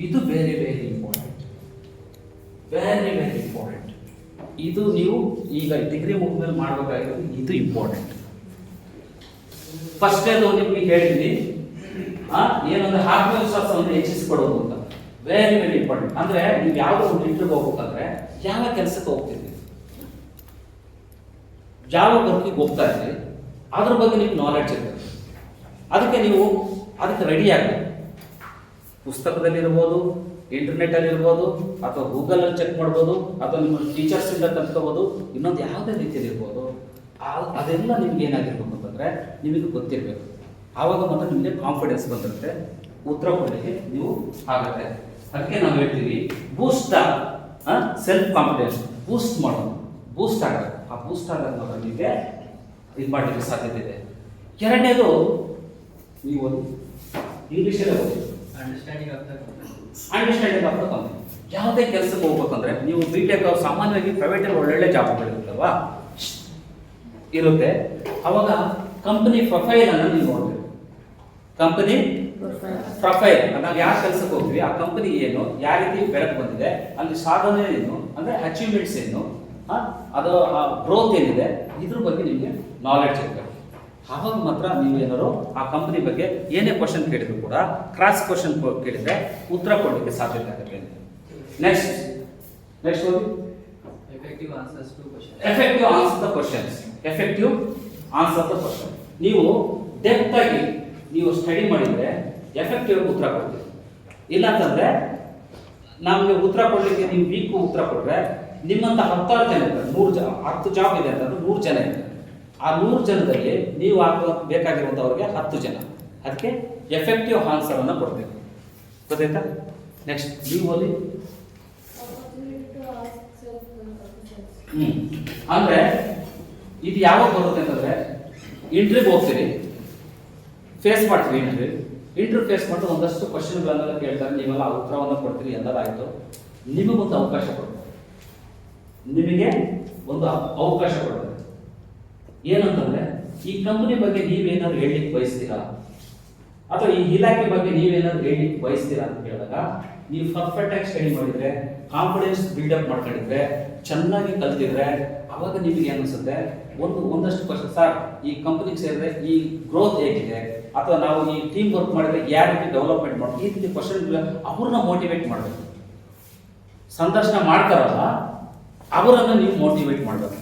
ಇದು very very important, very very important. ಇದು ನೀವು ಈಗ ಡಿಗ್ರಿ ಮುಗಿದ್ಮೇಲೆ ಮಾಡಬೇಕಾಗಿರೋದು ಇದು ಇಂಪಾರ್ಟೆಂಟ್. ಫಸ್ಟ್ ಅದು ನಿಮಗೆ ಹೇಳಿದ್ವಿ ಏನಂದ್ರೆ ಆತ್ಮವಿಶ್ವಾಸವನ್ನು ಹೆಚ್ಚಿಸಿಕೊಡೋದು ಅಂತ. Very very important. ಅಂದ್ರೆ ನೀವು ಯಾವುದೋ ಒಂದು ಇಂಟರ್ವ್ಯೂ ಹೋಗ್ಬೇಕಂದ್ರೆ ಯಾವ ಕೆಲಸಕ್ಕೆ ಹೋಗ್ತಿದ್ವಿ, ಯಾವ ವರ್ಕಿಗೆ ಹೋಗ್ತಾ ಇದ್ರಿ, ಅದ್ರ ಬಗ್ಗೆ ನಿಮ್ಗೆ ನಾಲೆಡ್ಜ್ ಇರ್ತದೆ. ಅದಕ್ಕೆ ನೀವು ಅದಕ್ಕೆ ರೆಡಿ ಆಗಬೇಕು. ಪುಸ್ತಕದಲ್ಲಿರ್ಬೋದು, ಇಂಟರ್ನೆಟಲ್ಲಿ ಇರ್ಬೋದು, ಅಥವಾ ಗೂಗಲಲ್ಲಿ ಚೆಕ್ ಮಾಡ್ಬೋದು, ಅಥವಾ ನಿಮ್ಮ ಟೀಚರ್ಸಿಂದ ಕಲ್ತ್ಕೋಬೋದು, ಇನ್ನೊಂದು ಯಾವುದೇ ರೀತಿಯಲ್ಲಿ ಇರ್ಬೋದು. ಅದೆಲ್ಲ ನಿಮ್ಗೆ ಏನಾಗಿರ್ಬೇಕು ಅಂತಂದರೆ ನಿಮಗೆ ಗೊತ್ತಿರಬೇಕು. ಆವಾಗ ಮಾತ್ರ ನಿಮಗೆ ಕಾನ್ಫಿಡೆನ್ಸ್ ಬಂದಿರುತ್ತೆ, ಉತ್ತರ ಕೊಡಲಿಕ್ಕೆ ನೀವು ಆಗುತ್ತೆ. ಅದಕ್ಕೆ ನಾವು ಹೇಳ್ತೀವಿ ಬೂಸ್ಟ್ ಸೆಲ್ಫ್ ಕಾನ್ಫಿಡೆನ್ಸ್ ಬೂಸ್ಟ್ ಮಾಡೋದು, ಬೂಸ್ಟ್ ಆಗುತ್ತೆ. ಆ ಬೂಸ್ಟ್ ಆಗೋದು ಮಾತ್ರ ನಿಮಗೆ ಇದು ಮಾಡಲಿಕ್ಕೆ ಸಾಧ್ಯತೆ ಇದೆ. ಎರಡನೇದು ನೀವು ಇಂಗ್ಲೀಷಲ್ಲೇ ಓದಿ, ಅಂಡರ್ಸ್ಟ್ಯಾಂಡಿಂಗ್ ಆಫ್ ದ ಕಂಪನಿ. ಯಾವುದೇ ಕೆಲಸಕ್ಕೆ ಹೋಗ್ಬೇಕಂದ್ರೆ ನೀವು ಬಿಟೆಕ್ ಸಾಮಾನ್ಯವಾಗಿ ಪ್ರೈವೇಟಲ್ಲಿ ಒಳ್ಳೊಳ್ಳೆ ಜಾಬ್ಗಳಿರುತ್ತಲ್ವಾ ಇರುತ್ತೆ. ಅವಾಗ ಕಂಪನಿ ಪ್ರೊಫೈಲ್ ಅನ್ನು ನೀವು ನೋಡಬೇಕು. ಕಂಪನಿ ಪ್ರೊಫೈಲ್ ನಾವು ಯಾವ ಕೆಲಸಕ್ಕೆ ಹೋಗ್ತೀವಿ, ಆ ಕಂಪನಿ ಏನು, ಯಾವ ರೀತಿ ಬೆಳಕು ಬಂದಿದೆ, ಅಲ್ಲಿ ಸಾಧನೆ ಏನು, ಅಂದರೆ ಅಚೀವ್ಮೆಂಟ್ಸ್ ಏನು, ಅದು ಗ್ರೋತ್ ಏನಿದೆ, ಇದ್ರ ಬಗ್ಗೆ ನಿಮಗೆ ನಾಲೆಡ್ಜ್ ಇರಬೇಕು. ಆವಾಗ ಮಾತ್ರ ನೀವು ಏನಾದ್ರು ಆ ಕಂಪನಿ ಬಗ್ಗೆ ಏನೇ ಕ್ವಶನ್ ಕೇಳಿದ್ರು ಕೂಡ ಕ್ರಾಸ್ ಕ್ವಶನ್ ಕೇಳಿದ್ರೆ ಉತ್ತರ ಕೊಡಲಿಕ್ಕೆ ಸಾಧ್ಯತೆ ಆಗುತ್ತೆ. ನೆಕ್ಸ್ಟ್ ಓದಿ. Effective answers to question. Effective answer the questions. Effective answer the question. ನೀವು ಡೆಪ್ತ್ ಆಗಿ ನೀವು ಸ್ಟಡಿ ಮಾಡಿದ್ರೆ ಎಫೆಕ್ಟಿವ್ ಉತ್ತರ ಕೊಡ್ತೀವಿ. ಇಲ್ಲ ಅಂತಂದ್ರೆ ನಮಗೆ ಉತ್ತರ ಕೊಡಲಿಕ್ಕೆ ನೀವು ವೀಕ್ ಉತ್ತರ ಕೊಟ್ರೆ ನಿಮ್ಮಂತ 10 ಜನ ಇರ್ತಾರೆ, 10 ಜಾಬ್ ಇದೆ ಅಂತಂದ್ರೆ 100 ಜನ ಇರ್ತಾರೆ. ಆ 100 ಜನದಲ್ಲಿ ನೀವು ಬೇಕಾಗಿರುವಂಥವ್ರಿಗೆ 10 ಜನ. ಅದಕ್ಕೆ ಎಫೆಕ್ಟಿವ್ ಆನ್ಸರ್ ಅನ್ನು ಕೊಡ್ಬೇಕು. ಗೊತ್ತಾಯ್ತಾ? ನೆಕ್ಸ್ಟ್ ನೀವು ಓದಿ. ಅಂದ್ರೆ ಇದು ಯಾವಾಗ ಬರುತ್ತೆ ಅಂತಂದ್ರೆ ಇಂಟರ್ವ್ಯೂಗೆ ಹೋಗ್ತೀರಿ, ಫೇಸ್ ಮಾಡ್ತೀರಿ. ಇಂಟರ್ವ್ಯೂ ಫೇಸ್ ಮಾಡಿದ್ರೆ ಒಂದಷ್ಟು ಕ್ವಶನ್ಗಳನ್ನೆಲ್ಲ ಕೇಳ್ತಾರೆ, ನೀವೆಲ್ಲ ಉತ್ತರವನ್ನು ಕೊಡ್ತೀರಿ, ಎಲ್ಲದಾಯಿತು. ನಿಮಗೊಂದು ಅವಕಾಶ ಕೊಡ್ತಾರೆ, ನಿಮಗೆ ಒಂದು ಅವಕಾಶ ಕೊಡ್ತಾರೆ. ಏನಂತಂದ್ರೆ ಈ ಕಂಪನಿ ಬಗ್ಗೆ ನೀವೇನಾದ್ರು ಹೇಳಲಿಕ್ಕೆ ಬಯಸ್ತೀರಾ, ಅಥವಾ ಈ ಇಲಾಖೆ ಬಗ್ಗೆ ನೀವೇನಾದ್ರು ಹೇಳಲಿಕ್ಕೆ ಬಯಸ್ತೀರಾ ಅಂತ ಕೇಳಿದಾಗ ನೀವು ಪರ್ಫೆಕ್ಟ್ ಆಗಿ ಸ್ಟಡಿ ಮಾಡಿದ್ರೆ, ಕಾನ್ಫಿಡೆನ್ಸ್ ಬಿಲ್ಡಪ್ ಮಾಡ್ಕೊಂಡಿದ್ರೆ, ಚೆನ್ನಾಗಿ ಕಲ್ತಿದ್ರೆ, ಅವಾಗ ನಿಮಗೆ ಅನಿಸುತ್ತೆ ಒಂದಷ್ಟು ಕ್ವಶನ್, ಸರ್ ಈ ಕಂಪನಿಗೆ ಸೇರಿದ್ರೆ ಈ ಗ್ರೋತ್ ಹೇಗಿದೆ, ಅಥವಾ ನಾವು ಈ ಟೀಮ್ ವರ್ಕ್ ಮಾಡಿದ್ರೆ ಯಾವ ರೀತಿ ಡೆವಲಪ್ಮೆಂಟ್ ಮಾಡಬೇಕು, ಈ ರೀತಿ ಕ್ವಶನ್ ಅವ್ರನ್ನ ಮೋಟಿವೇಟ್ ಮಾಡಬೇಕು. ಸಂದರ್ಶನ ಮಾಡ್ತಾರಲ್ಲ ಅವರನ್ನು ನೀವು ಮೋಟಿವೇಟ್ ಮಾಡಬೇಕು.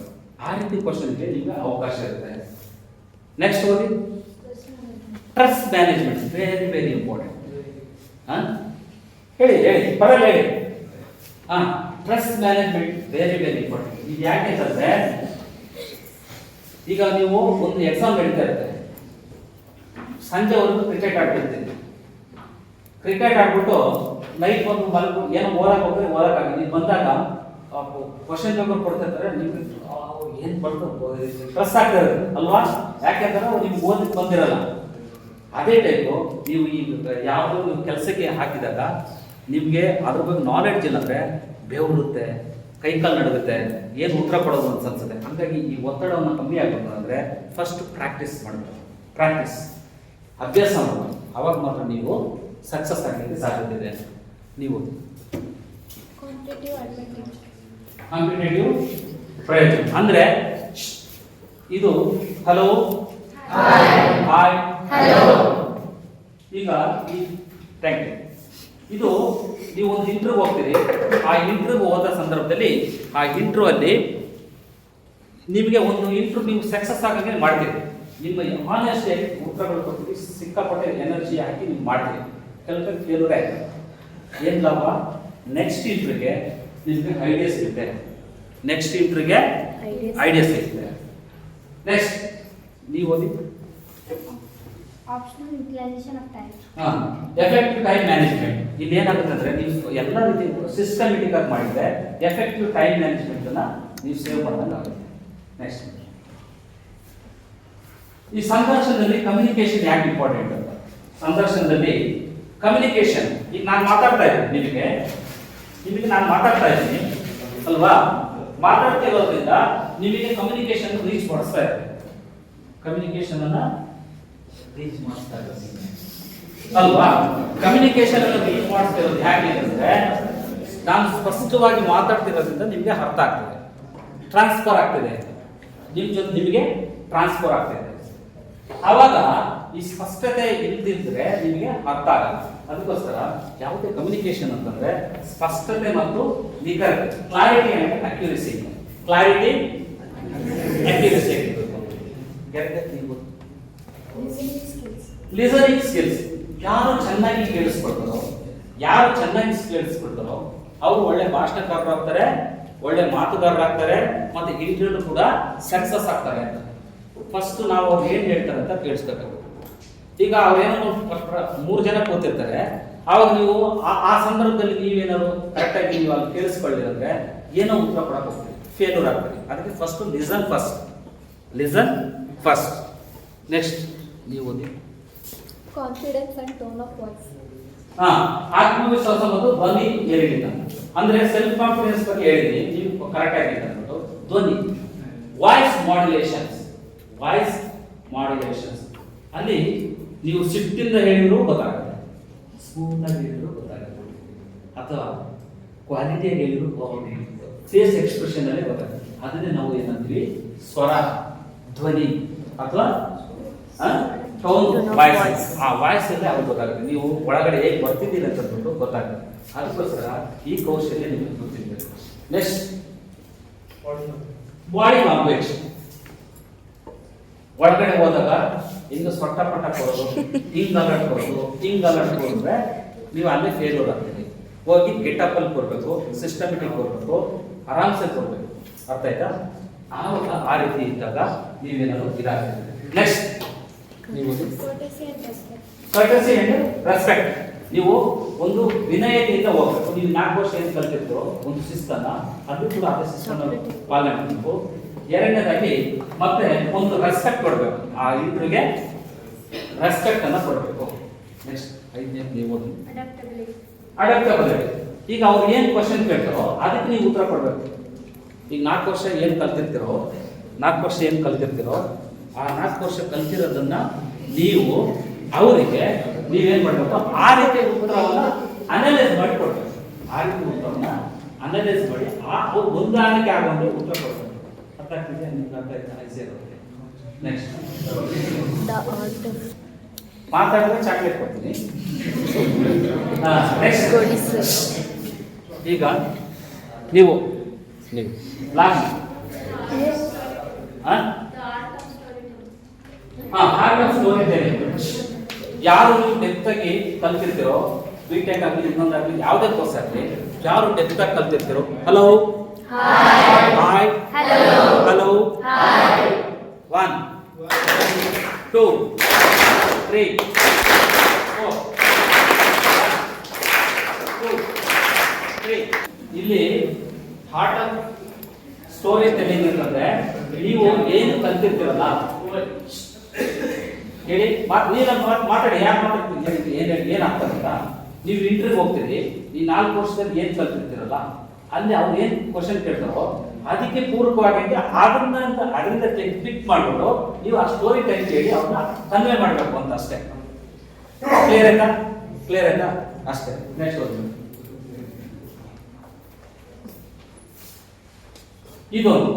ಆ ರೀತಿ ಕ್ವಶನ್ಗೆ ನಿಮಗೆ ಅವಕಾಶ ಇರುತ್ತೆ. ನೆಕ್ಸ್ಟ್ ಓದಿ. Trust management very very important. ಹೇಳಿ ಪರವಾಗಿಲ್ಲ ಹೇಳಿ. Trust management very very important. ಇದು ಯಾಕೆ ಅಂತಂದ್ರೆ ಈಗ ನೀವು ಒಂದು ಎಕ್ಸಾಮ್ ನಡೀತಾ ಇರುತ್ತೆ, ಸಂಜೆವರೆಗೂ ಕ್ರಿಕೆಟ್ ಆಡ್ತಿರ್ತೀವಿ. ಕ್ರಿಕೆಟ್ ಆಡ್ಬಿಟ್ಟು ನೈಟ್ ಬಂದು ಮಲ್ಕು ಏನೋ ಓದಕ್ಕೆ ಹೋದ್ರೆ ಓದಕ್ಕಾಗಲ್ಲ. ನೀವು ಬಂದಾಗ ಕ್ವಶನ್ ಪೇಪರ್ ಕೊಡ್ತಿರ್ತಾರೆ, ನಿಮ್ಗೆ ಏನು ಬರ್ತದೆ ಸ್ಟ್ರೆಸ್ ಆಗ್ತದೆ ಅಲ್ವಾ? ಯಾಕೆಂದ್ರೆ ನಿಮ್ಗೆ ಓದಕ್ಕೆ ಬಂದಿರಲ್ಲ. ಅದೇ ಟೈಪು ನೀವು ಈಗ ಯಾವುದೋ ಕೆಲಸಕ್ಕೆ ಹಾಕಿದಾಗ ನಿಮಗೆ ಅದ್ರ ಬಗ್ಗೆ ನಾಲೆಡ್ಜ್ ಇಲ್ಲ ಅಂದರೆ ಬೆವರುತ್ತೆ, ಕೈಕಾಲು ನಡುಗುತ್ತೆ, ಏನು ಉತ್ತರ ಕೊಡೋದು ಅಂತ ಅನ್ಸುತ್ತೆ. ಹಾಗಾಗಿ ಈ ಒತ್ತಡವನ್ನು ಕಮ್ಮಿ ಆಗಬೇಕು ಅಂದರೆ ಫಸ್ಟ್ ಪ್ರಾಕ್ಟೀಸ್ ಮಾಡಬೇಕು. ಅಭ್ಯಾಸ ಮಾಡಬೇಕು. ಅವಾಗ ಮಾತ್ರ ನೀವು ಸಕ್ಸಸ್ ಆಗಲಿಕ್ಕೆ ಸಾಧ್ಯತೆ ಇದೆ. ನೀವು ಕಾಂಪಿಟೇಟಿವ್ ಪ್ರಯೋಜನ ಅಂದರೆ ಇದು ಹಲೋ, ಹಾಯ್, ಈಗ ಥ್ಯಾಂಕ್ ಯು. ಇದು ನೀವು ಒಂದು ಇಂಟರ್ವ್ಯೂ ಹೋಗ್ತೀರಿ. ಆ ಇಂಟರ್ವ್ಯೂ ಹೋದ ಸಂದರ್ಭದಲ್ಲಿ ಆ ಇಂಟರ್ವ್ಯೂ ಅಲ್ಲಿ ನಿಮಗೆ ಒಂದು ಇಂಟರ್ವ್ಯೂ ನೀವು ಸಕ್ಸಸ್ ಆಗಂಗೆ ಮಾಡ್ತೀರಿ. ನಿಮ್ಮ ಆನೆಸ್ಟ್ ಆಗಿ ಉತ್ತರಗಳು ಕೊಡ್ತೀರಿ, ಸಿಕ್ಕಾಪಟ್ಟೆ ಎನರ್ಜಿ ಹಾಕಿ ನೀವು ಮಾಡ್ತೀರಿ. ಕೆಲವೊಂದು ಫೇಲ್ಯೂರ್ ಆಯ್ತು, ಏನು ಲಾಭ? ನೆಕ್ಸ್ಟ್ ಇಂಟರ್ವ್ಯೂಗೆ ನಿಮಗೆ ಐಡಿಯಾ ಸಿಗುತ್ತೆ. ನೆಕ್ಸ್ಟ್ ಇಂಟರ್ವ್ಯೂಗೆ ಐಡಿಯಾ ಸಿಗುತ್ತೆ. ನೆಕ್ಸ್ಟ್ ನೀವು ಓದಿ. Optional utilisation of time. Effective time management. ಇಲ್ಲಿ ಏನಾಗುತ್ತೆ ಅಂದ್ರೆ ನೀವು ಎಲ್ಲ ರೀತಿ ಸಿಸ್ಟಮೆಟಿಕ್ ಆಗಿ ಮಾಡಿದ್ರೆ ಎಫೆಕ್ಟಿವ್ ಟೈಮ್ ಮ್ಯಾನೇಜ್ಮೆಂಟ್ ಅನ್ನ ನೀವು ಸೇವ್ ಮಾಡೋದಂಗೆ ಆಗುತ್ತೆ. ನೆಕ್ಸ್ಟ್ ಈ ಸಂದರ್ಶನದಲ್ಲಿ ಕಮ್ಯುನಿಕೇಶನ್ ಯಾಕೆ ಇಂಪಾರ್ಟೆಂಟ್ ಅಂತ. ಸಂದರ್ಶನದಲ್ಲಿ ಕಮ್ಯುನಿಕೇಶನ್, ಈಗ ನಾನು ಮಾತಾಡ್ತಾ ಇದ್ದೀನಿ, ನಿಮಗೆ ನಾನು ಮಾತಾಡ್ತಾ ಇದ್ದೀನಿ ಅಲ್ವಾ? ಮಾತಾಡ್ತಿರೋದ್ರಿಂದ ನಿಮಗೆ ಕಮ್ಯುನಿಕೇಶನ್ ರೀಚ್ ಮಾಡಿಸ್ತಾ ಇದೆ. ಕಮ್ಯುನಿಕೇಶನ್ ಅನ್ನ ರೀಚ್ ಮಾಡಿಸ್ತಾ ಇರೋದು ಅಲ್ವಾ? ಕಮ್ಯುನಿಕೇಶನ್ ಅನ್ನು ರೀಚ್ ಮಾಡಿಸ್ತಿರೋದು ಯಾಕೆ ಅಂದರೆ ನಾನು ಸ್ಪಷ್ಟವಾಗಿ ಮಾತಾಡ್ತಿರೋದ್ರಿಂದ ನಿಮಗೆ ಅರ್ಥ ಆಗ್ತದೆ, ಟ್ರಾನ್ಸ್ಫರ್ ಆಗ್ತಿದೆ, ನಿಮ್ಮ ಜೊತೆ ನಿಮಗೆ ಟ್ರಾನ್ಸ್ಫರ್ ಆಗ್ತಿದೆ. ಆವಾಗ ಈ ಸ್ಪಷ್ಟತೆ ಇಲ್ದಿದ್ರೆ ನಿಮಗೆ ಅರ್ಥ ಆಗಲ್ಲ. ಅದಕ್ಕೋಸ್ಕರ ಯಾವುದೇ ಕಮ್ಯುನಿಕೇಶನ್ ಅಂತಂದ್ರೆ ಸ್ಪಷ್ಟತೆ ಮತ್ತು ನಿಖರತೆ, clarity and accuracy, clarity accuracy ಆಗಿರಬೇಕು. ಲಿಸನಿಂಗ್ ಸ್ಕಿಲ್ಸ್, ಯಾರು ಚೆನ್ನಾಗಿ ಕೇಳಿಸ್ಕೊಳ್ತಾರೋ, ಯಾರು ಚೆನ್ನಾಗಿ ಕೇಳಿಸ್ಕೊಳ್ತಾರೋ ಅವರು ಒಳ್ಳೆ ಭಾಷಣಕಾರರಾಗ್ತಾರೆ, ಒಳ್ಳೆ ಮಾತುಗಾರರಾಗ್ತಾರೆ, ಮತ್ತೆ ಇಂಟರ್ವ್ಯೂ ಕೂಡ ಸಕ್ಸಸ್ ಆಗ್ತಾರೆ ಅಂತ. ಫಸ್ಟ್ ನಾವು ಅವ್ರು ಏನ್ ಹೇಳ್ತಾರೆ ಅಂತ ಕೇಳಿಸ್ಕೋಬೇಕು. ಈಗ ಅವ್ರೇನೋ 3 ಜನ ಕೂತಿರ್ತಾರೆ, ಆವಾಗ ನೀವು ಆ ಸಂದರ್ಭದಲ್ಲಿ ನೀವೇನಾದ್ರು ಕರೆಕ್ಟಾಗಿ ನೀವು ಅಲ್ಲಿ ಕೇಳಿಸ್ಕೊಳ್ಳಿರಂದ್ರೆ ಏನೋ ಉತ್ತರ ಕೊಡಕ್ಕೆ ಹೋಗ್ತೀವಿ, ಫೇಲ್ಯೂರ್ ಆಗ್ತೀವಿ. ಅದಕ್ಕೆ ಫಸ್ಟ್ ಲಿಸನ್ ಫಸ್ಟ್. ನೆಕ್ಸ್ಟ್ ನೀವು ಓದಿ. Confidence and tone of voice. ಆತ್ಮವಿಶ್ವಾಸ ಮತ್ತು ಧ್ವನಿ ಏರಿಳಿತ. ಅಂದ್ರೆ ಸೆಲ್ಫ್ ಕಾನ್ಫಿಡೆನ್ಸ್ ಬಗ್ಗೆ ಹೇಳಿದ್ರಿ, ನೀವು ಕರೆಕ್ಟ್ ಆಗಿ ಅಂದ್ಬಿಟ್ಟು ಧ್ವನಿ, ವಾಯ್ಸ್ ಮಾಡ್ಯುಲೇಷನ್ಸ್ ಅಲ್ಲಿ ನೀವು ಸಿಟ್ಟಿಂದ ಹೇಳಿದ್ರು ಗೊತ್ತಾಗುತ್ತೆ, ಸ್ಮೂತ್ ಆಗಿ ಹೇಳಿದ್ರು ಗೊತ್ತಾಗುತ್ತೆ, ಅಥವಾ ಕ್ವಾಲಿಟಿಯಾಗಿ ಹೇಳಿದ್ರು ಫೇಸ್ ಎಕ್ಸ್ಪ್ರೆಷನ್ ಅಲ್ಲೇ ಗೊತ್ತಾಗುತ್ತೆ. ಅದನ್ನೇ ನಾವು ಏನಂತೀವಿ, ಸ್ವರ, ಧ್ವನಿ ಅಥವಾ ಟೋನ್ ವಾಯ್ಸ್. ಆ ವಾಯ್ಸ್ ಅಲ್ಲೇ ಅವ್ರಿಗೆ ಗೊತ್ತಾಗುತ್ತೆ, ನೀವು ಒಳಗಡೆ ಹೇಗೆ ಬರ್ತಿದ್ದೀರಿ ಅಂತ ಅಂದ್ಬಿಟ್ಟು ಗೊತ್ತಾಗುತ್ತೆ. ಅದಕ್ಕೋಸ್ಕರ ಈ ಕೌಶಲ್ಯ ನಿಮಗೆ ಗೊತ್ತಿರಬೇಕು. Next body language. ಒಳಗಡೆ ಹೋದಾಗ ಹಿಂಗ ಸೊಟ್ಟ ಪಟ್ಟ ಕೊಡೋದು, ಹಿಂಗ್ ಅಲರ್ಟ್ ಕೊಡಿದ್ರೆ ನೀವು ಅಲ್ಲೇ ಫೇಲ್ಯೂರ್ ಆಗ್ತೀರಿ. ಹೋಗಿ ಗೆಟಪ್ ಅಲ್ಲಿ ಕೊಡ್ಬೇಕು, ಸಿಸ್ಟಮೆಟಿಕ್ ಕೊಡ್ಬೇಕು, ಆರಾಮ್ಸೆ ಕೊಡ್ಬೇಕು. ಅರ್ಥ ಆಯ್ತಾ? ಆವಾಗ ಆ ರೀತಿ ಇದ್ದಾಗ ನೀವೇನಾದ್ರು ಇದಾಗ್ತದೆ. ನೆಕ್ಸ್ಟ್ ನೀವು ಕರ್ಟಸಿ ಅಂಡ್ ರೆಸ್ಪೆಕ್ಟ್. ನೀವು ಒಂದು ವಿನಯತೆಯಿಂದ ಹೋಗ್ಬೇಕು. ನೀವು 4 ವರ್ಷ ಏನು ಕಲ್ತಿರ್ತೀರೋ ಒಂದು ಶಿಸ್ತನ್ನ, ಅದು ಕೂಡ ಅದೇ ಶಿಸ್ತನ್ನ ಪಾಲನೆ ಮಾಡಬೇಕು. ಎರಡನೇದಾಗಿ ಮತ್ತೆ ಒಂದು ರೆಸ್ಪೆಕ್ಟ್ ಕೊಡಬೇಕು, ಆ ಇಂಟ್ರಿಗೆ ರೆಸ್ಪೆಕ್ಟ್ ಅನ್ನ ಕೊಡಬೇಕು. ನೆಕ್ಸ್ಟ್ 5ನೇ ನೀವು ಅಡಾಪ್ಟಬಿಲಿಟಿ. ಈಗ ಅವ್ರು ಏನು ಕ್ವಶನ್ ಕೇಳ್ತಾರೋ ಅದಕ್ಕೆ ನೀವು ಉತ್ತರ ಕೊಡಬೇಕು. ಈಗ 4 ವರ್ಷ ಏನು ಕಲ್ತಿರ್ತೀರೋ ಆ 4 ವರ್ಷ ಕಲ್ತಿರೋದನ್ನ ನೀವು ಅವರಿಗೆ ನೀವೇನ್ ಮಾಡಬೇಕು, ಆ ರೀತಿ ಉತ್ತರವನ್ನ ಅನಲೈಸ್ ಮಾಡಿ ಕೊಡ್ಬೇಕು. ಆ ರೀತಿ ಉತ್ತರವನ್ನ ಅನಲೈಸ್ ಮಾಡಿ ಅವ್ರು ಹೊಂದಾಣಿಕೆ ಆಗುವಂತೆ ಉತ್ತರ ಕೊಡ್ಬೇಕು. ಅರ್ಥ ಆಗ್ತಿದೆ? ನಿಮ್ಗೆ ಅರ್ಥ ಆಯ್ತಾ? ಈಸಿ ಇರುತ್ತೆ. ನೆಕ್ಸ್ಟ್ ಮಾತಾಡಿದ್ರೆ ಚಾಕ್ಲೇಟ್ ಕೊಡ್ತೀನಿ. ಈಗ ನೀವು last art of story telling. ಯಾರು ನೀವು ಡೆಪ್ತ್ ಆಗಿ ಕಲ್ತಿರ್ತೀರೋ, ಬಿಟೆಕ್ ಆಗಲಿ ಇನ್ನೊಂದಾಗಲಿ ಯಾವುದೇ ಕೋರ್ಸ್ ಆಗಲಿ, ಯಾರು ಡೆಪ್ತ್ ಆಗಿ ಕಲ್ತಿರ್ತೀರೋ, ಹಲೋ ಹಾಯ್ ಹಲೋ 1 2 3 4 2 3. ಇಲ್ಲಿ ಆರ್ಟ್ ಆಫ್ ಸ್ಟೋರಿ ಟೆಲ್ಲಿಂಗ್ ಅಂತಂದ್ರೆ ನೀವು ಏನು ಕಲ್ತಿರ್ತೀರಲ್ಲ ಹೇಳಿ, ಮಾತಾಡಿ. ಯಾರು ಮಾತಾಡ್ತೀವಿ, ಏನಾಗ್ತದೆ ಅಂತ. ನೀವು ಇಂಟರ್ವ್ಯೂ ಹೋಗ್ತೀರಿ, ಈ 4 ವರ್ಷದಲ್ಲಿ ಏನು ಕಲ್ತಿರ್ತೀರಲ್ಲ, ಅಲ್ಲಿ ಅವ್ರು ಏನು ಕ್ವಶನ್ ಕೇಳ್ತಾರೋ ಅದಕ್ಕೆ ಪೂರಕವಾಗಿ ಅದರಿಂದ ಪಿಕ್ ಮಾಡ್ಬಿಟ್ಟು ನೀವು ಆ ಸ್ಟೋರಿ ಟೈಮ್ ಕೇಳಿ ಅವ್ರನ್ನ ಕನ್ವೆ ಮಾಡಬೇಕು ಅಂತ ಅಷ್ಟೇ. ಕ್ಲಿಯರ್ ಆಯ್ತಾ? ಅಷ್ಟೇ. ನೆಕ್ಸ್ಟ್ ಓದಿ. ಇದೊಂದು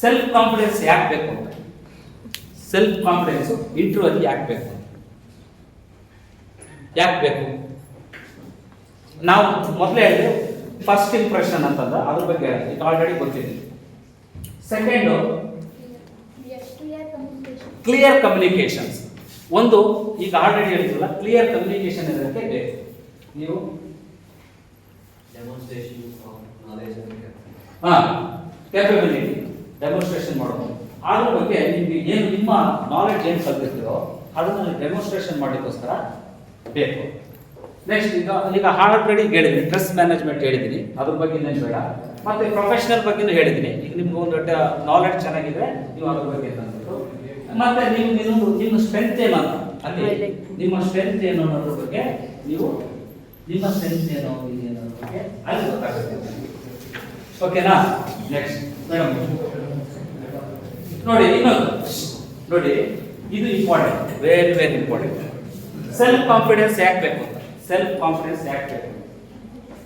ಸೆಲ್ಫ್ ಕಾನ್ಫಿಡೆನ್ಸ್ ಯಾಕೆ ಬೇಕು ಅಂತ. ಸೆಲ್ಫ್ ಕಾನ್ಫಿಡೆನ್ಸ್ ಇಂಟರ್ವ್ಯೂ ಅಲ್ಲಿ ಯಾಕೆ ಬೇಕು? ನಾವು ಮೊದಲೇ ಹೇಳಿದ್ರೆ ಫಸ್ಟ್ ಇಂಪ್ರೆಷನ್ ಅಂತಂದ, ಅದ್ರ ಬಗ್ಗೆ ಇದು ಆಲ್ರೆಡಿ ಗೊತ್ತಿದೆ. Second clear communications. ಒಂದು ಈಗ ಆಲ್ರೆಡಿ ಹೇಳಿದ್ರಲ್ಲ, ಕ್ಲಿಯರ್ ಕಮ್ಯುನಿಕೇಶನ್ ಇರೋದಕ್ಕೆ ಬೇಕು. ನೀವು ಕ್ಯಾಪಬಿಲಿಟಿ ಡೆಮೋನ್ಸ್ಟ್ರೇಷನ್ ಮಾಡೋದು, ಅದ್ರ ಬಗ್ಗೆ ನಿಮ್ಗೆ ಏನು ನಿಮ್ಮ ನಾಲೆಡ್ಜ್ ಏನು ಕಲ್ತಿರ್ತೀರೋ ಅದನ್ನ ಡೆಮೋನ್ಸ್ಟ್ರೇಷನ್ ಮಾಡಲಿಕ್ಕೋಸ್ಕರ ಬೇಕು. ನೆಕ್ಸ್ಟ್ ಈಗ ಆಲ್ರೆಡಿ ಹೇಳಿದ್ದೀನಿ, ಸ್ಟ್ರೆಸ್ ಮ್ಯಾನೇಜ್ಮೆಂಟ್ ಹೇಳಿದ್ದೀನಿ, ಅದ್ರ ಬಗ್ಗೆ ಇನ್ನೇನು ಬೇಡ. ಮತ್ತೆ ಪ್ರೊಫೆಷನಲ್ ಬಗ್ಗೆನೂ ಹೇಳಿದ್ದೀನಿ. ಈಗ ನಿಮ್ಗೆ ಒಂದು ನಾಲೆಡ್ಜ್ ಚೆನ್ನಾಗಿದ್ರೆ ನೀವು ಅದ್ರ ಬಗ್ಗೆ ಅಂದ್ಬಿಟ್ಟು, ಮತ್ತೆ ನಿಮ್ಮ ಸ್ಟ್ರೆಂತ್ ಏನು ಅಂತ, ಅಲ್ಲಿ ನಿಮ್ಮ ಸ್ಟ್ರೆಂತ್ ಏನು ಅನ್ನೋದ್ರ ಬಗ್ಗೆ ನೀವು ನಿಮ್ಮ ಸ್ಟ್ರೆಂತ್ ಏನೋ ಇದೇನೋ ಅನ್ನೋದ್ರ ಬಗ್ಗೆ ಅಲ್ಲಿ ಗೊತ್ತಾಗುತ್ತೆ. ಓಕೆನಾ? ನೆಕ್ಸ್ಟ್ ಮೇಡಮ್ ನೋಡಿ, ಇನ್ನೊಂದು ನೋಡಿ, ಇದು important, very important. Self confidence ಯಾಕೆ ಬೇಕು ಅಂತ. ಸೆಲ್ಫ್ ಕಾನ್ಫಿಡೆನ್ಸ್ ಯಾಕೆ ಬೇಕು,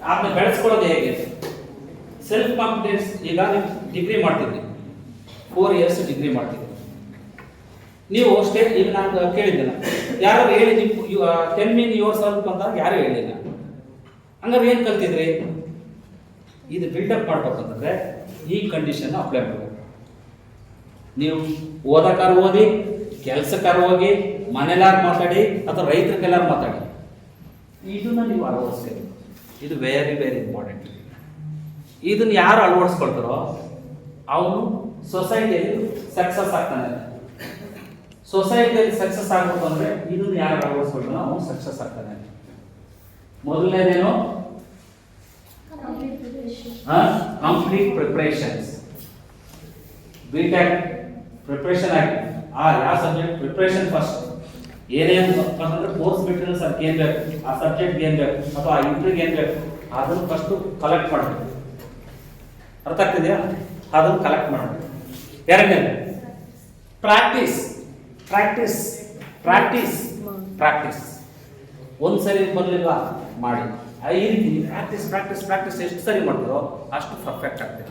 ಅದನ್ನ ಬೆಳೆಸ್ಕೊಳ್ಳೋದು ಹೇಗೆ? ಸೆಲ್ಫ್ ಕಾನ್ಫಿಡೆನ್ಸ್, ಈಗ ನೀವು ಡಿಗ್ರಿ ಮಾಡ್ತಿದ್ರಿ, 4 years ಡಿಗ್ರಿ ಮಾಡ್ತಿದ್ರಿ, ನೀವು ಸ್ಟೇಟ್, ಈಗ ನಾನು ಕೇಳಿದ್ದೆ, ಯಾರು ಹೇಳಿ ನೀವು 10 ಮೀನ್ ಯುವರ್ ಸೆಲ್ಫ್ ಅಂದಾಗ ಯಾರು ಹೇಳಿಲ್ಲ. ಹಂಗಾದ್ರೆ ಏನು ಕಲ್ತಿದ್ರಿ? ಇದು ಬಿಲ್ಡಪ್ ಮಾಡ್ಬೇಕಂತಂದ್ರೆ ಈ ಕಂಡೀಷನ್ ಅಪ್ಲೈ ಮಾಡಬೇಕು. ನೀವು ಓದಕ್ಕಾರ ಓದಿ, ಕೆಲಸಕ್ಕಾರ ಹೋಗಿ, ಮನೆಯಲ್ಲಾರು ಮಾತಾಡಿ ಅಥವಾ ರೈತರಿಗೆಲ್ಲಾರು ಮಾತಾಡಿ, ಇದನ್ನ ನೀವು ಅಳವಡಿಸ್ಬೇಕು. ಇದು ವೆರಿ ವೆರಿ ಇಂಪಾರ್ಟೆಂಟ್. ಇದನ್ನ ಯಾರು ಅಳವಡಿಸ್ಕೊಳ್ತಾರೋ ಅವನು ಸೊಸೈಟಿಯಲ್ಲಿ ಸಕ್ಸಸ್ ಆಗ್ತಾನೆ. ಸೊಸೈಟಿಯಲ್ಲಿ ಸಕ್ಸಸ್ ಆಗಬೇಕು ಅಂದ್ರೆ ಇದನ್ನ ಯಾರು ಅಳವಡಿಸ್ಕೊಳ್ತಾನೋ ಅವನು ಸಕ್ಸಸ್ ಆಗ್ತಾನೆ. ಮೊದಲನೇದೇನು? Complete preparations. ಬಿಟೆಕ್ ಪ್ರಿಪರೇಷನ್ ಆಗಿ ಯಾವ ಸಬ್ಜೆಕ್ಟ್ ಪ್ರಿಪರೇಷನ್ ಫಸ್ಟ್, ಏನೇನು ಅಂದ್ರೆ ಕೋರ್ಸ್ ಮೆಟೀರಿಯಲ್ಸ್ ಅದಕ್ಕೆ ಏನ್ ಬೇಕು, ಆ ಸಬ್ಜೆಕ್ಟ್ ಏನ್ ಬೇಕು ಅಥವಾ ಆ ಇಂಟ್ರಿಗೆ ಏನ್ ಬೇಕು ಅದನ್ನು ಫಸ್ಟ್ ಕಲೆಕ್ಟ್ ಮಾಡಬೇಕು. ಅರ್ಥ ಆಗ್ತಿದೆಯಾ? ಅದನ್ನು ಕಲೆಕ್ಟ್ ಮಾಡಬೇಕು. ಎರಡನೇದು ಪ್ರಾಕ್ಟೀಸ್ ಪ್ರಾಕ್ಟೀಸ್ ಪ್ರಾಕ್ಟೀಸ್ ಪ್ರಾಕ್ಟೀಸ್. ಒಂದ್ಸರಿ ಬರಲಿಲ್ಲ ಮಾಡಿ, ಈ ರೀತಿ ಪ್ರಾಕ್ಟೀಸ್ ಪ್ರಾಕ್ಟೀಸ್ ಪ್ರಾಕ್ಟೀಸ್ ಎಷ್ಟು ಸರಿ ಮಾಡ್ತಾರೋ ಅಷ್ಟು ಪರ್ಫೆಕ್ಟ್ ಆಗ್ತೀರ.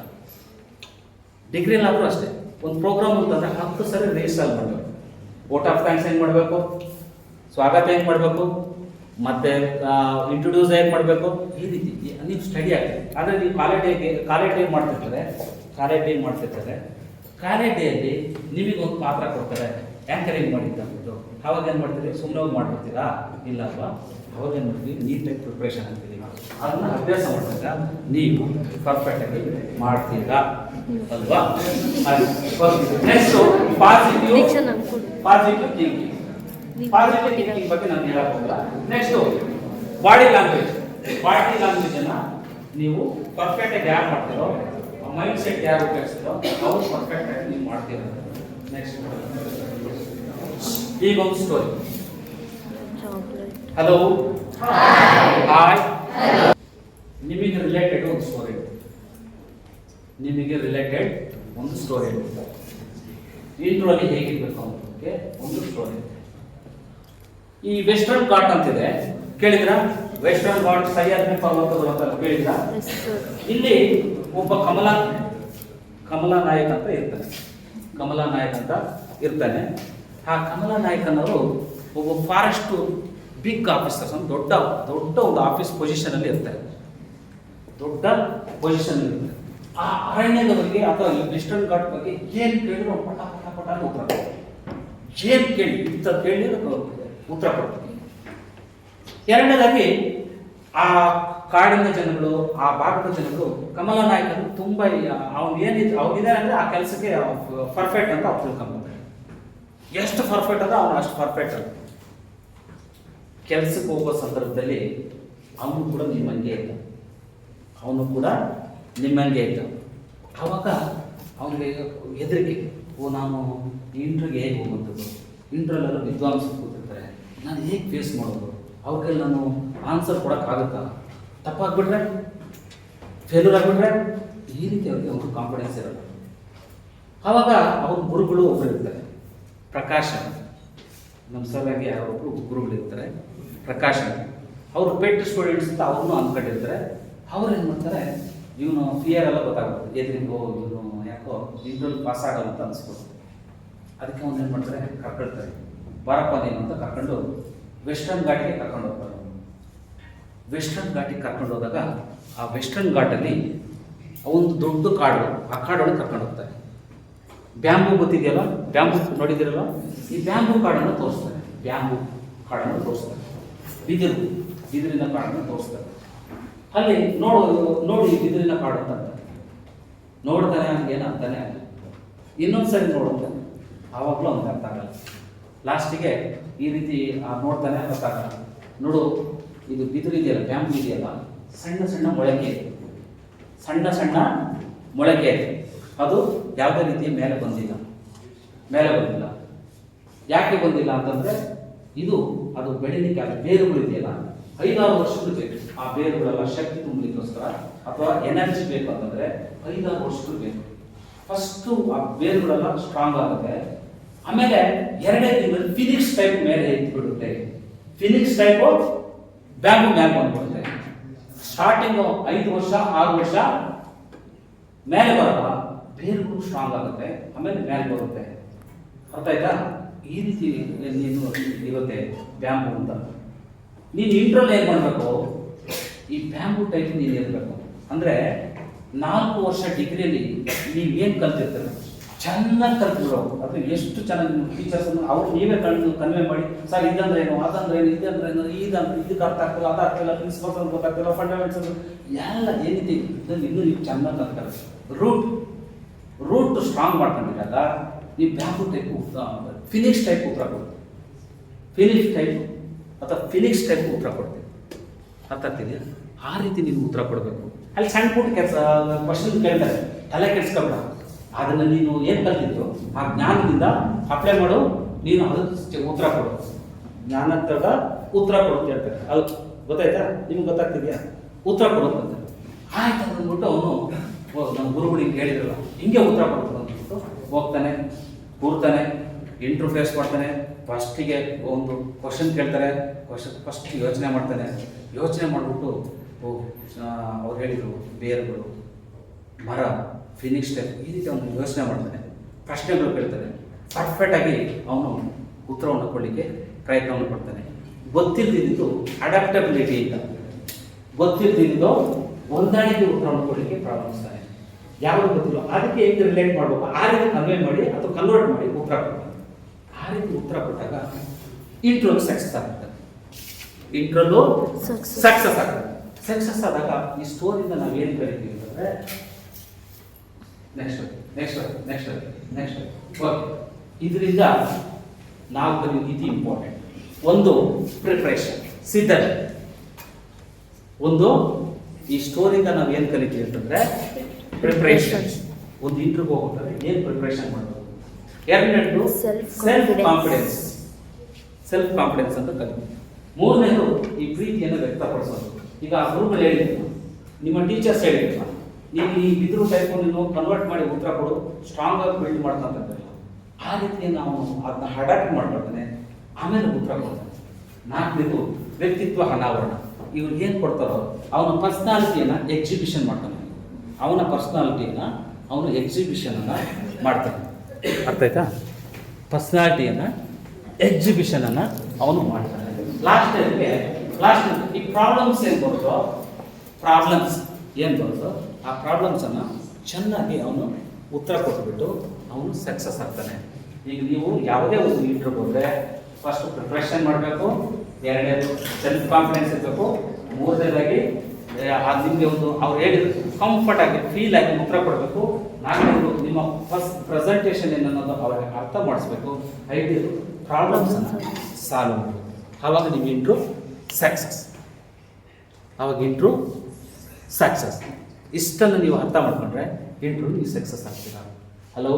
ಡಿಗ್ರಿಲಾದ್ರೂ ಅಷ್ಟೇ, ಒಂದು ಪ್ರೋಗ್ರಾಮ್ ಅಂತಂದ್ರೆ 10 ಸರಿ ರಿಹರ್ಸಲ್ ಮಾಡಬೇಕು. ವೋಟ್ ಆಫ್ ಥ್ಯಾಂಕ್ಸ್ ಹೆಂಗೆ ಮಾಡಬೇಕು, ಸ್ವಾಗತ ಹೆಂಗೆ ಮಾಡಬೇಕು, ಮತ್ತೆ ಇಂಟ್ರೊಡ್ಯೂಸ್ ಹೇಗೆ ಮಾಡಬೇಕು, ಈ ರೀತಿ ನೀವು ಸ್ಟಡಿ ಆಗ್ತದೆ. ಆದರೆ ನೀವು ಕಾಲೇಜ್ ಡೇ ಮಾಡ್ತಿರ್ತಾರೆ, ಕಾಲೇಜ್ ಡೇಯಲ್ಲಿ ನಿಮಗೊಂದು ಪಾತ್ರ ಕೊಡ್ತಾರೆ, ಆ್ಯಂಕರಿಂಗ್ ಮಾಡಿದ್ದು ಅಂದ್ಬಿಟ್ಟು. ಅವಾಗ ಏನು ಮಾಡ್ತೀರಿ? ಸುಮ್ಮನೆ ಹೋಗಿ ಮಾಡ್ಬಿಡ್ತೀರಾ? ಇಲ್ಲ ಅಲ್ವಾ? ಅವಾಗ ಏನು ಮಾಡ್ತೀವಿ? ನೀಟಾಗಿ ಪ್ರಿಪ್ರೇಷನ್ ಅಂತೀರಿ. ಅದನ್ನ ಅಭ್ಯಾಸ ಮಾಡಿದಾಗ ನೀವು ಪರ್ಫೆಕ್ಟಾಗಿ ಮಾಡ್ತೀರಾ ಅಲ್ವಾ? Next positive thinking. Positive thinking ಬಗ್ಗೆ ನಾನು ಹೇಳಕ್ ಹೋಗಲ್ಲ. ನೆಕ್ಸ್ಟ್ ಬಾಡಿ ಲ್ಯಾಂಗ್ವೇಜ್ ಅನ್ನ ನೀವು ಪರ್ಫೆಕ್ಟ್ ಆಗಿ ಯಾರು ಮಾಡ್ತೀರೋ, ಮೈಂಡ್ ಸೆಟ್ ಯಾರು ಉಪಯೋಗಿಸ್ತೀರೋ ಅವ್ರು ಪರ್ಫೆಕ್ಟ್ ಆಗಿ ನೀವು ಮಾಡ್ತೀರ. ನೆಕ್ಸ್ಟ್ ಈಗ ಒಂದು ಸ್ಟೋರಿ. ಹಲೋ, ಹಾಯ್, ನಿಮಗೆ ರಿಲೇಟೆಡ್ ಒಂದು ಸ್ಟೋರಿ, ಇಂಟ್ರೋಲ್ಲಿ ಹೇಗಿರ್ಬೇಕು ಅನ್ನೋದಕ್ಕೆ ಒಂದು ಸ್ಟೋರಿ. ಈ ವೆಸ್ಟರ್ನ್ ಘಾಟ್ ಅಂತಿದೆ, ಕೇಳಿದ್ರ? ವೆಸ್ಟರ್ನ್ ಘಾಟ್ ಸಹ್ಯಾದ್ರಿ ಪರ್ವತಗಳು ಅಂತ ಕೇಳಿದ್ರ? ಇಲ್ಲಿ ಒಬ್ಬ ಕಮಲಾ ನಾಯಕ್ ಅಂತ ಇರ್ತಾನೆ. ಆ ಕಮಲಾ ನಾಯಕ್ ಅನ್ನೋರು ಒಬ್ಬ ಫಾರೆಸ್ಟ್ ಬಿಗ್ ಆಫೀಸರ್ಸ್ ಅಂತ ದೊಡ್ಡ ಒಂದು ಆಫೀಸ್ ಪೊಸಿಷನ್ ಅಲ್ಲಿ ಇರ್ತಾರೆ. ಆ ಅರಣ್ಯದವರಿಗೆ ಅಥವಾ ವೆಸ್ಟರ್ನ್ ಘಾಟ್ ಬಗ್ಗೆ ಏನ್ ಕೇಳಿದ್ರು ಪಟ ಪಟ ಪಟ ಉತ್ತರ, ಏನ್ ಕೇಳಿ ಉತ್ತರ ಕೊಡ್ತಾರೆ. ಎರಡನೇದಾಗಿ ಆ ಕಾಡಿನ ಜನಗಳು, ಆ ಭಾಗದ ಜನಗಳು ಕಮಲಾ ನಾಯಕರು ತುಂಬಾ ಅವನಿದೆ ಅಂದ್ರೆ ಆ ಕೆಲಸಕ್ಕೆ ಪರ್ಫೆಕ್ಟ್ ಅಂತ ಅವ್ರು ತಿಳ್ಕೊಂಡ್ತಾರೆ. ಎಷ್ಟು ಪರ್ಫೆಕ್ಟ್ ಅಂದ್ರೆ ಅವನು ಅಷ್ಟು ಪರ್ಫೆಕ್ಟ್ ಅಂತ. ಕೆಲಸಕ್ಕೆ ಹೋಗೋ ಸಂದರ್ಭದಲ್ಲಿ ಅವನು ಕೂಡ ನಿಮ್ಮಂಗೆ ಇದ್ದ. ಆವಾಗ ಅವನಿಗೆ ಹೆದರಿಕೆ, ನಾನು ಇಂಟ್ರಿಗೆ ಹೇಗೆ ಹೋಗುವಂಥದ್ದು, ಇಂಟ್ರಲ್ಲೆಲ್ಲ ವಿದ್ವಾಂಸರು ಕೂತಿರ್ತಾರೆ, ನಾನು ಹೇಗೆ ಫೇಸ್ ಮಾಡೋದು, ಅವ್ರ ಕೈಲಿ ನಾನು ಆನ್ಸರ್ ಕೊಡೋಕ್ಕಾಗುತ್ತಾ, ತಪ್ಪಾಗ್ಬಿಟ್ರೆ, ಫೇಲ್ಯೂರ್ ಆಗಿಬಿಟ್ರೆ, ಈ ರೀತಿ ಅವ್ರಿಗೆ ಕಾನ್ಫಿಡೆನ್ಸ್ ಇರಲ್ಲ. ಆವಾಗ ಅವ್ರ ಗುರುಗಳು ಒಬ್ಬರು ಇರ್ತಾರೆ, ಪ್ರಕಾಶ್, ನಮ್ಮ ಸಲುವಾಗಿ ಯಾರೊಬ್ಬರು ಗುರುಗಳಿರ್ತಾರೆ, ಪ್ರಕಾಶ್. ಅವರು ಪೆಟ್ ಸ್ಟೂಡೆಂಟ್ಸ್ ಅಂತ ಅವ್ರನ್ನೂ ಅಂದ್ಕೊಂಡಿರ್ತಾರೆ. ಅವ್ರು ಏನು ಮಾಡ್ತಾರೆ, ಇವನು ಫಿಯರ್ ಎಲ್ಲ ಗೊತ್ತಾಗುತ್ತೆ, ಎದುರಿಗೋ ಇವನು ಯಾಕೋ ಇಂಟ್ರಲ್ಲಿ ಪಾಸ್ ಆಗಲ್ಲ ಅಂತ ಅನಿಸ್ಬೋದು. ಅದಕ್ಕೆ ಅವ್ನು ಏನು ಮಾಡ್ತಾರೆ, ಕರ್ಕೊಳ್ತಾರೆ, ಬಾರಪ್ಪ ನೀನು ಅಂತ ಕರ್ಕೊಂಡು ವೆಸ್ಟರ್ನ್ ಘಾಟಿಗೆ ಕರ್ಕೊಂಡು ಹೋಗ್ತಾರೆ. ವೆಸ್ಟರ್ನ್ ಘಾಟಿಗೆ ಕರ್ಕೊಂಡು ಹೋದಾಗ ಆ ವೆಸ್ಟರ್ನ್ ಘಾಟಲ್ಲಿ ಒಂದು ದೊಡ್ಡ ಕಾಡು, ಆ ಕಾಡೊಳಗೆ ಕರ್ಕೊಂಡು ಹೋಗ್ತಾರೆ. ಬ್ಯಾಂಬೂ ಗೊತ್ತಿದೆಯಲ್ಲ, ಬ್ಯಾಂಬೂ ನೋಡಿದಿರಲ್ಲ, ಈ ಬ್ಯಾಂಬೂ ಕಾಡನ್ನು ತೋರಿಸ್ತಾರೆ. ಬಿದಿರಿನ ಕಾಡನ್ನು ತೋರಿಸ್ತಾರೆ. ಅಲ್ಲಿ ನೋಡಿ ಬಿದಿರಿನ ಕಾಡು ಅಂತ ನೋಡ್ತಾನೆ, ಹಂಗೇನು ಅಂತಾನೆ ಅಲ್ಲ. ಇನ್ನೊಂದ್ಸರಿ ನೋಡುತ್ತಾನೆ, ಆವಾಗಲೂ ಅವ್ನಿಗೆ ಅರ್ಥ ಆಗಲ್ಲ. ಲಾಸ್ಟಿಗೆ ಈ ರೀತಿ ನೋಡ್ತಾನೆ, ಅರ್ಥ ಆಗಲ್ಲ. ನೋಡು, ಇದು ಬಿದಿರು ಇದೆಯಲ್ಲ, ಬ್ಯಾಂಬೂ ಇದೆಯಲ್ಲ, ಸಣ್ಣ ಸಣ್ಣ ಮೊಳಕೆ ಇದೆ. ಅದು ಯಾವುದೇ ರೀತಿಯ ಮೇಲೆ ಬಂದಿಲ್ಲ. ಯಾಕೆ ಬಂದಿಲ್ಲ ಅಂತಂದ್ರೆ ಅದು ಬೆಳಿಲಿಕ್ಕೆ ಅದು ಬೇರುಗಳಿದೆಯಲ್ಲ, 5-6 ವರ್ಷಗಳು ಬೇಕು. ಆ ಬೇರುಗಳೆಲ್ಲ ಶಕ್ತಿ ತುಂಬಲಿಕ್ಕೋಸ್ಕರ ಅಥವಾ ಎನರ್ಜಿ ಬೇಕು ಅಂತಂದ್ರೆ 5-6 ವರ್ಷಗಳು ಬೇಕು. ಫಸ್ಟು ಆ ಬೇರುಗಳೆಲ್ಲ ಸ್ಟ್ರಾಂಗ್ ಆಗುತ್ತೆ. ಆಮೇಲೆ 2ನೇ ತಿಂಗಳು ಫಿನಿಕ್ಸ್ ಟೈಪ್ ಮೇಲೆ ಎದ್ದು ಬಿಡುತ್ತೆ. ಫಿನಿಕ್ಸ್ ಟೈಪ್ ಬ್ಯಾಂಬು ಮ್ಯಾಲ್ ಬಂದ್ಬಿಡುತ್ತೆ. ಸ್ಟಾರ್ಟಿಂಗು 5 ವರ್ಷ 6 ವರ್ಷ ಮೇಲೆ ಬರಲ್ಲ, ಬೇರುಗಳು ಸ್ಟ್ರಾಂಗ್ ಆಗುತ್ತೆ, ಆಮೇಲೆ ಮೇಲೆ ಬರುತ್ತೆ. ಅರ್ಥ ಆಯ್ತಾ? ಈ ರೀತಿ ನೀನು ಇರುತ್ತೆ ಬ್ಯಾಂಬು ಅಂತ. ನೀನು ಇಂಟ್ರಲ್ಲಿ ಏನು ಮಾಡಬೇಕು, ಈ ಬ್ಯಾಂಬು ಟೈಪ್ ನೀನು ಇರಬೇಕು. ಅಂದರೆ 4 ವರ್ಷ ಡಿಗ್ರಿಯಲ್ಲಿ ನೀವು ಏನು ಕಲ್ತಿರ್ತಾರೆ ಚೆನ್ನಾಗಿ ಕಲ್ತ್ಬಿಡೋ. ಅದು ಎಷ್ಟು ಚೆನ್ನಾಗಿ ನಿಮ್ಮ ಟೀಚರ್ಸನ್ನು ಅವ್ರು ನೀವೇ ಕನ್ವೆ ಮಾಡಿ, ಸರ್ ಇದಂದ್ರೆ ಏನು, ಅದಂದ್ರೆ ಏನು, ಇದಂದ್ರೆ ಏನು, ಇದಕ್ಕೆ ಅರ್ಥ ಆಗ್ತಿಲ್ಲ, ಅದು ಆಗ್ತಿಲ್ಲ, ಪ್ರಿನ್ಸಿಪಲ್ಸ್ ಅಂತ ಗೊತ್ತಾಗ್ತಿಲ್ಲ, ಫಂಡಮೆಂಟ್ಸ್ ಎಲ್ಲ ಏನಿದೆ ಇದನ್ನು ಇನ್ನೂ ನೀವು ಚೆನ್ನಾಗಿ ಕಲ್ತ್ತಾರೆ. ರೂಟ್ ಸ್ಟ್ರಾಂಗ್ ಮಾಡ್ಕೊಂಡಿದ್ದಾಗ ನೀವು ಬ್ಯಾಂಬು ಟೈಪು ಫಿನಿಕ್ಸ್ ಟೈಪ್ ಉತ್ತರ ಕೊಡ್ತೀವಿ. ಫಿನಿಕ್ಸ್ ಟೈಪ್ ಅಥವಾ ಫಿನಿಕ್ಸ್ ಟೈಪ್ ಉತ್ತರ ಕೊಡ್ತೀವಿ. ಅರ್ಥ ಆಗ್ತಿದೆಯಾ? ಆ ರೀತಿ ನೀವು ಉತ್ತರ ಕೊಡಬೇಕು. ಅಲ್ಲಿ ಸಣ್ಣ ಪುಟ್ಟ ಕೆಲಸ ಕ್ವಶನ್ ಕೇಳ್ತಾರೆ, ತಲೆ ಕೆಡಿಸ್ಕೊಬೇಡ. ಅದನ್ನು ನೀನು ಏನು ಕಲ್ತಿದ್ದು ಆ ಜ್ಞಾನದಿಂದ ಅಪ್ಲೈ ಮಾಡು, ನೀನು ಅದಕ್ಕೆ ಉತ್ತರ ಕೊಡು. ಜ್ಞಾನದ ಉತ್ತರ ಕೊಡು ಅಂತ ಹೇಳ್ತಾರೆ. ಅದು ಗೊತ್ತಾಯ್ತಾ? ನಿಮ್ಗೆ ಗೊತ್ತಾಗ್ತಿದೆಯಾ? ಉತ್ತರ ಕೊಡು ಅಂತ ಆಯ್ತು ಅಂದ್ಬಿಟ್ಟು ಅವನು ನಮ್ಮ ಗುರುಗಳಿಗೆ ಹೇಳಿದ್ರಲ್ಲ ಹಿಂಗೆ ಉತ್ತರ ಕೊಡ್ತಾರೆ ಅಂದ್ಬಿಟ್ಟು ಹೋಗ್ತಾನೆ, ಕೂರ್ತಾನೆ, ಇಂಟ್ರ್ಯೂ ಫೇಸ್ ಮಾಡ್ತಾನೆ. ಫಸ್ಟಿಗೆ ಒಂದು ಕ್ವಶನ್ ಕೇಳ್ತಾರೆ, ಫಸ್ಟ್ ಯೋಚನೆ ಮಾಡ್ತಾನೆ. ಯೋಚನೆ ಮಾಡಿಬಿಟ್ಟು ಅವ್ರು ಹೇಳಿದರು ಬೇರುಗಳು, ಮರ, ಫಿನಿಕ್ಸ್ ಟೈಪ್ ಈ ರೀತಿ ಅವನು ಯೋಚನೆ ಮಾಡ್ತಾನೆ. ಪ್ರಶ್ನೆಗಳು ಕೇಳ್ತಾನೆ. ಪರ್ಫೆಕ್ಟಾಗಿ ಅವನು ಉತ್ತರವನ್ನು ಕೊಡಲಿಕ್ಕೆ ಪ್ರಯತ್ನವನ್ನು ಪಡ್ತಾನೆ. ಗೊತ್ತಿಲ್ಲದಿದ್ದು ಅಡಾಪ್ಟಬಿಲಿಟಿ ಇಲ್ಲ, ಗೊತ್ತಿಲ್ಲದಿದ್ದು ಹೊಂದಾಣಿಕೆ ಉತ್ತರವನ್ನು ಕೊಡಲಿಕ್ಕೆ ಪ್ರಾರಂಭಿಸ್ತಾನೆ. ಯಾವುದು ಗೊತ್ತಿಲ್ಲ ಅದಕ್ಕೆ ಹೇಗೆ ರಿಲೇಟ್ ಮಾಡಬೇಕು ಆ ರೀತಿ ಕನ್ವೆ ಮಾಡಿ ಅಥವಾ ಕನ್ವರ್ಟ್ ಮಾಡಿ ಉತ್ತರ ಕೊಡ್ತಾನೆ. ಆ ರೀತಿ ಉತ್ತರ ಕೊಟ್ಟಾಗ ಇಂಟ್ರೋಲ್ ಸಕ್ಸಸ್ ಆಗುತ್ತೆ. ಇಂಟ್ರೋಲು ಸಕ್ಸಸ್ ಆಗುತ್ತೆ. ಸಕ್ಸಸ್ ಆದಾಗ ಈ ಸ್ಟೋರಿಯಿಂದ ನಾವು ಏನು ಕರಿತೀವಿ ಅಂತಂದರೆ ನೆಕ್ಸ್ಟ್ ಓಕೆ. ಇದರಿಂದ ನಾವು ಕಲಿಯೋದು ಇದು ಇಂಪಾರ್ಟೆಂಟ್. ಒಂದು ಪ್ರಿಪ್ರೇಷನ್, ಸಿದ್ಧತೆ. ಒಂದು ಈ ಸ್ಟೋರಿಯಿಂದ ನಾವು ಏನು ಕಲಿತೀವಿ ಅಂತಂದರೆ ಪ್ರಿಪ್ರೇಷನ್. ಒಂದು ಇಂಟರ್ವ್ಯೂ ಹೋಗ್ತಾರೆ ಏನು ಪ್ರಿಪ್ರೇಷನ್ ಮಾಡಬೇಕು. ಎರಡನೇದು ಸೆಲ್ಫ್ ಕಾನ್ಫಿಡೆನ್ಸ್ ಅಂತ ಕಲಿತೀವಿ. ಮೂರನೇದು ಈ ಪ್ರೀತಿಯನ್ನು ವ್ಯಕ್ತಪಡಿಸೋದು. ಈಗ ಆ ಗ್ರೂಪಲ್ಲಿ ಹೇಳಿದ್ರು, ನಿಮ್ಮ ಟೀಚರ್ಸ್ ಹೇಳಿದ್ರು, ನೀವು ಈ ಬಿದ್ರು ಟೈಪು ನೀನು ಕನ್ವರ್ಟ್ ಮಾಡಿ ಉತ್ತರ ಕೊಡು, ಸ್ಟ್ರಾಂಗ್ ಆಗಿ ಬಿಲ್ಡ್ ಮಾಡ್ಕೊಂತಿಲ್ಲ. ಆ ರೀತಿ ನಾವು ಅದನ್ನ ಅಡಾಪ್ಟ್ ಮಾಡ್ಕೊಳ್ತಾನೆ, ಆಮೇಲೆ ಉತ್ತರ ಕೊಡ್ತಾನೆ. ನಾಲ್ಕನೇದು ವ್ಯಕ್ತಿತ್ವ ಅನಾವರಣ. ಇವ್ರು ಏನು ಕೊಡ್ತಾರೋ ಅವನ ಪರ್ಸ್ನಾಲಿಟಿಯನ್ನು ಎಕ್ಸಿಬಿಷನ್ ಮಾಡ್ತಾನೆ. ಅವನ ಪರ್ಸ್ನಾಲಿಟಿಯನ್ನು ಅವನು ಎಕ್ಸಿಬಿಷನನ್ನು ಮಾಡ್ತಾನೆ. ಅರ್ಥ ಆಯ್ತಾ? ಪರ್ಸ್ನಾಲಿಟಿಯನ್ನು ಎಕ್ಸಿಬಿಷನನ್ನು ಅವನು ಮಾಡ್ತಾನೆ. ಲಾಸ್ಟ್ ಈ ಪ್ರಾಬ್ಲಮ್ಸ್ ಏನು ಬರುತ್ತೋ ಆ ಪ್ರಾಬ್ಲಮ್ಸನ್ನು ಚೆನ್ನಾಗಿ ಅವನು ಉತ್ತರ ಕೊಟ್ಬಿಟ್ಟು ಅವನು ಸಕ್ಸಸ್ ಆಗ್ತಾನೆ. ಈಗ ನೀವು ಯಾವುದೇ ಒಂದು ಇಂಟರ್ವ್ಯೂ ಹೋದರೆ ಫಸ್ಟ್ ಪ್ರಿಪ್ರೇಷನ್ ಮಾಡಬೇಕು, ಎರಡನೇದು ಸೆಲ್ಫ್ ಕಾನ್ಫಿಡೆನ್ಸ್ ಇರಬೇಕು, ಮೂರನೇದಾಗಿ ನಿಮಗೆ ಒಂದು ಅವ್ರು ಹೇಳಿದ್ರು ಕಂಫರ್ಟ್ ಆಗಿ ಫೀಲ್ ಆಗಿ ಉತ್ತರ ಕೊಡಬೇಕು, ನಾಲ್ಕನೇದು ನಿಮ್ಮ ಫಸ್ಟ್ ಪ್ರೆಸೆಂಟೇಷನ್ ಏನನ್ನೋದು ಅವರಿಗೆ ಅರ್ಥ ಮಾಡಿಸ್ಬೇಕು, ಐದನೇದು ಪ್ರಾಬ್ಲಮ್ಸನ್ನು ಸಾಲ್ವ್ ಮಾಡಬೇಕು. ಆವಾಗ ನೀವು ಇಂಟ್ರೂ ಸಕ್ಸಸ್. ಇಷ್ಟನ್ನು ನೀವು ಅರ್ಥ ಮಾಡ್ಕೊಂಡ್ರೆ ಇಂಟ್ರೂ ನೀವು ಸಕ್ಸಸ್ ಆಗ್ತೀರಾ. ಹಲೋ.